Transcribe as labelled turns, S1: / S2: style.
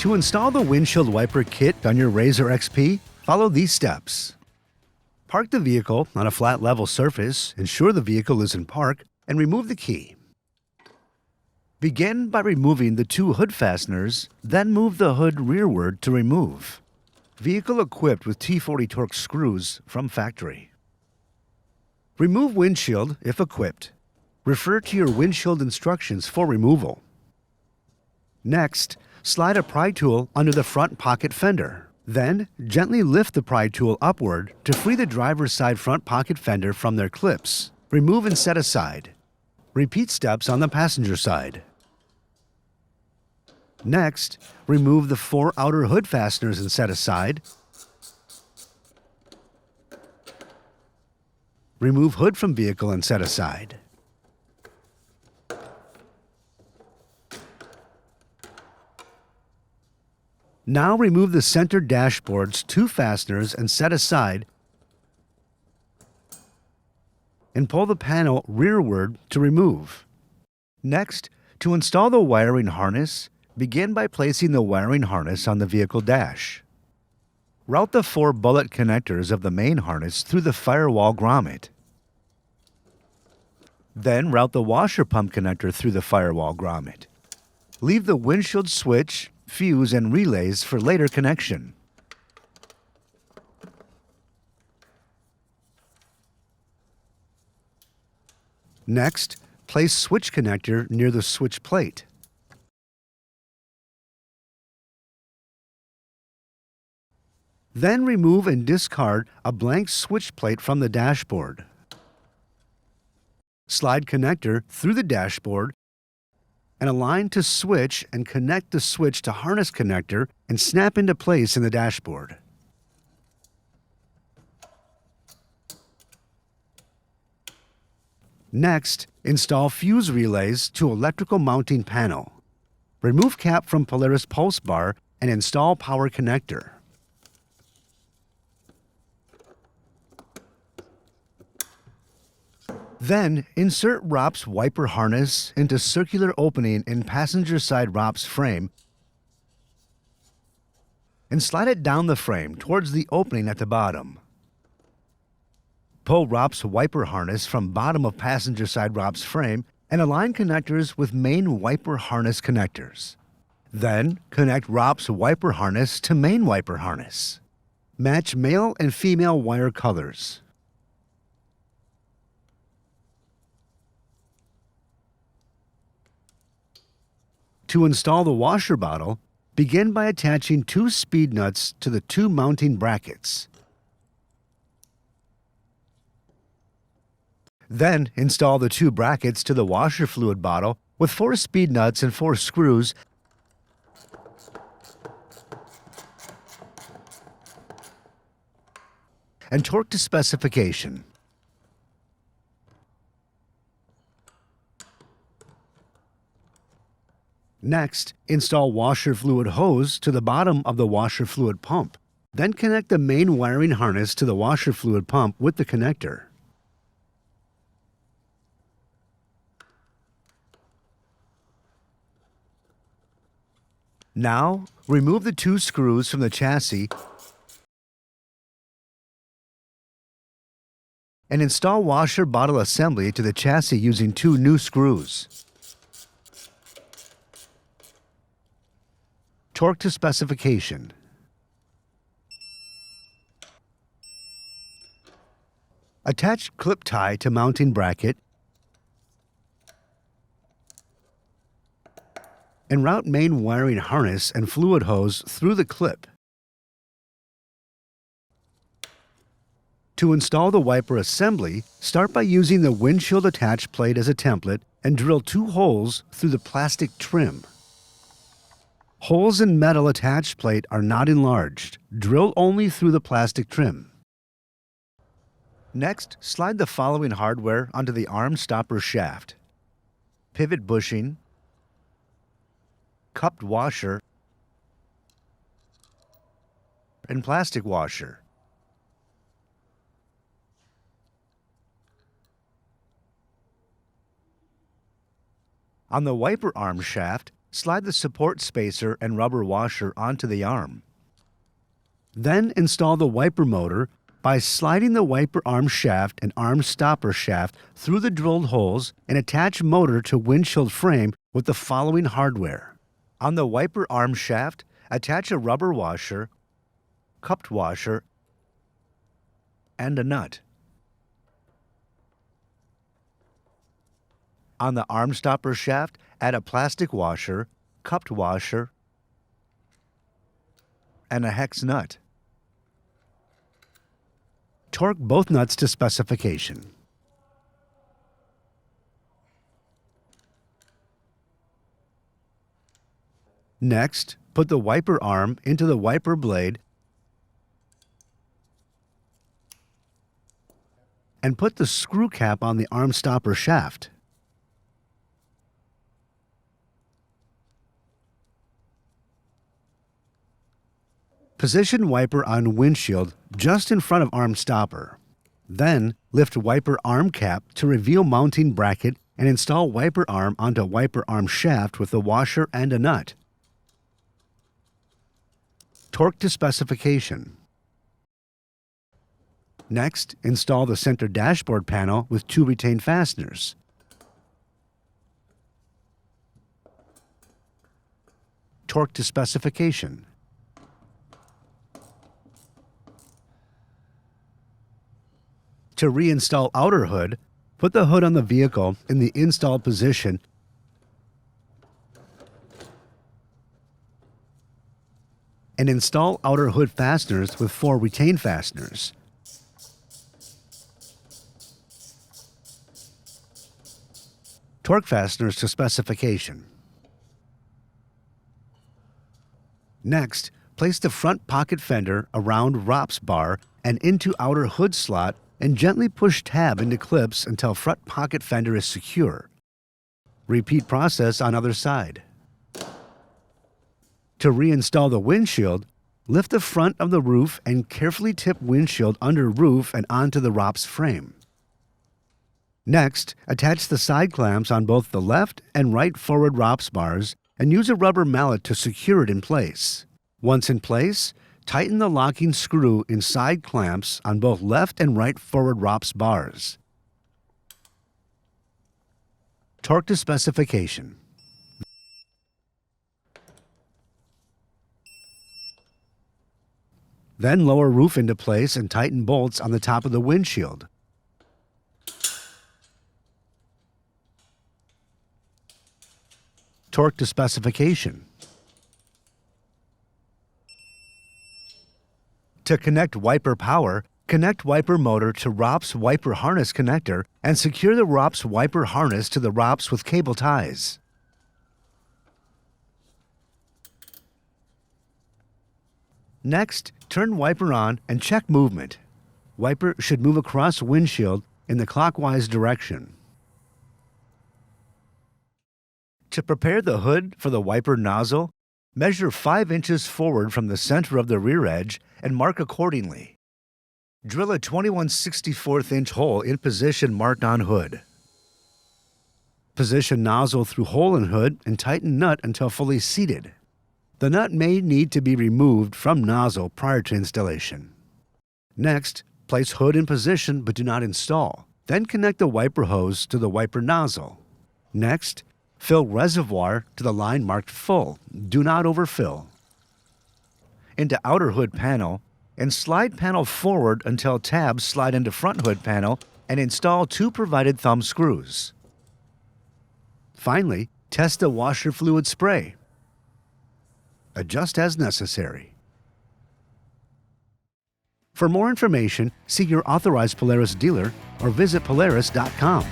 S1: To install the windshield wiper kit on your RZR XP, follow these steps. Park the vehicle on a flat level surface, ensure the vehicle is in park, and remove the key. Begin by removing the two hood fasteners, then move the hood rearward to remove. Vehicle equipped with T40 Torx screws from factory. Remove windshield if equipped. Refer to your windshield instructions for removal. Next, slide a pry tool under the front pocket fender. Then, gently lift the pry tool upward to free the driver's side front pocket fender from their clips. Remove and set aside. Repeat steps on the passenger side. Next, remove the 4 outer hood fasteners and set aside. Remove hood from vehicle and set aside. Now remove the center dashboard's 2 fasteners and set aside, and pull the panel rearward to remove. Next, to install the wiring harness, begin by placing the wiring harness on the vehicle dash. Route the 4 bullet connectors of the main harness through the firewall grommet. Then route the washer pump connector through the firewall grommet. Leave the windshield switch, fuse, and relays for later connection. Next, place switch connector near the switch plate. Then remove and discard a blank switch plate from the dashboard. Slide connector through the dashboard and align to switch and connect the switch to harness connector and snap into place in the dashboard. Next, install fuse relays to electrical mounting panel. Remove cap from Polaris pulse bar and install power connector. Then, insert ROPS wiper harness into circular opening in passenger side ROPS frame and slide it down the frame towards the opening at the bottom. Pull ROPS wiper harness from bottom of passenger side ROPS frame and align connectors with main wiper harness connectors. Then, connect ROPS wiper harness to main wiper harness. Match male and female wire colors. To install the washer bottle, begin by attaching 2 speed nuts to the 2 mounting brackets. Then install the 2 brackets to the washer fluid bottle with 4 speed nuts and 4 screws and torque to specification. Next, install washer fluid hose to the bottom of the washer fluid pump. Then connect the main wiring harness to the washer fluid pump with the connector. Now, remove the 2 screws from the chassis and install washer bottle assembly to the chassis using 2 new screws. Torque to specification. Attach clip tie to mounting bracket and route main wiring harness and fluid hose through the clip. To install the wiper assembly, start by using the windshield attach plate as a template and drill 2 holes through the plastic trim. Holes in metal attach plate are not enlarged. Drill only through the plastic trim. Next, slide the following hardware onto the arm stopper shaft: pivot bushing, cupped washer, and plastic washer. On the wiper arm shaft, slide the support spacer and rubber washer onto the arm. Then install the wiper motor by sliding the wiper arm shaft and arm stopper shaft through the drilled holes and attach motor to windshield frame with the following hardware. On the wiper arm shaft, attach a rubber washer, cupped washer, and a nut. On the arm stopper shaft, add a plastic washer, cupped washer, and a hex nut. Torque both nuts to specification. Next, put the wiper arm into the wiper blade and put the screw cap on the arm stopper shaft. Position wiper on windshield just in front of arm stopper. Then, lift wiper arm cap to reveal mounting bracket and install wiper arm onto wiper arm shaft with a washer and a nut. Torque to specification. Next, install the center dashboard panel with 2 retained fasteners. Torque to specification. To reinstall outer hood, put the hood on the vehicle in the installed position and install outer hood fasteners with 4 retained fasteners. Torque fasteners to specification. Next, place the front pocket fender around ROPS bar and into outer hood slot and gently push tab into clips until front pocket fender is secure. Repeat process on other side. To reinstall the windshield, lift the front of the roof and carefully tip windshield under roof and onto the ROPS frame. Next, attach the side clamps on both the left and right forward ROPS bars and use a rubber mallet to secure it in place. Once in place, tighten the locking screw in side clamps on both left and right forward ROPS bars. Torque to specification. Then lower roof into place and tighten bolts on the top of the windshield. Torque to specification. To connect wiper power, connect wiper motor to ROPS wiper harness connector and secure the ROPS wiper harness to the ROPS with cable ties. Next, turn wiper on and check movement. Wiper should move across windshield in the clockwise direction. To prepare the hood for the wiper nozzle, measure 5 inches forward from the center of the rear edge and mark accordingly. Drill a 21/64 hole in position marked on hood. Position nozzle through hole in hood and tighten nut until fully seated. The nut may need to be removed from nozzle prior to installation. Next, place hood in position but do not install. Then connect the wiper hose to the wiper nozzle. Next, fill reservoir to the line marked full. Do not overfill. Into outer hood panel and slide panel forward until tabs slide into front hood panel and install 2 provided thumb screws. Finally, test the washer fluid spray. Adjust as necessary. For more information, see your authorized Polaris dealer or visit Polaris.com.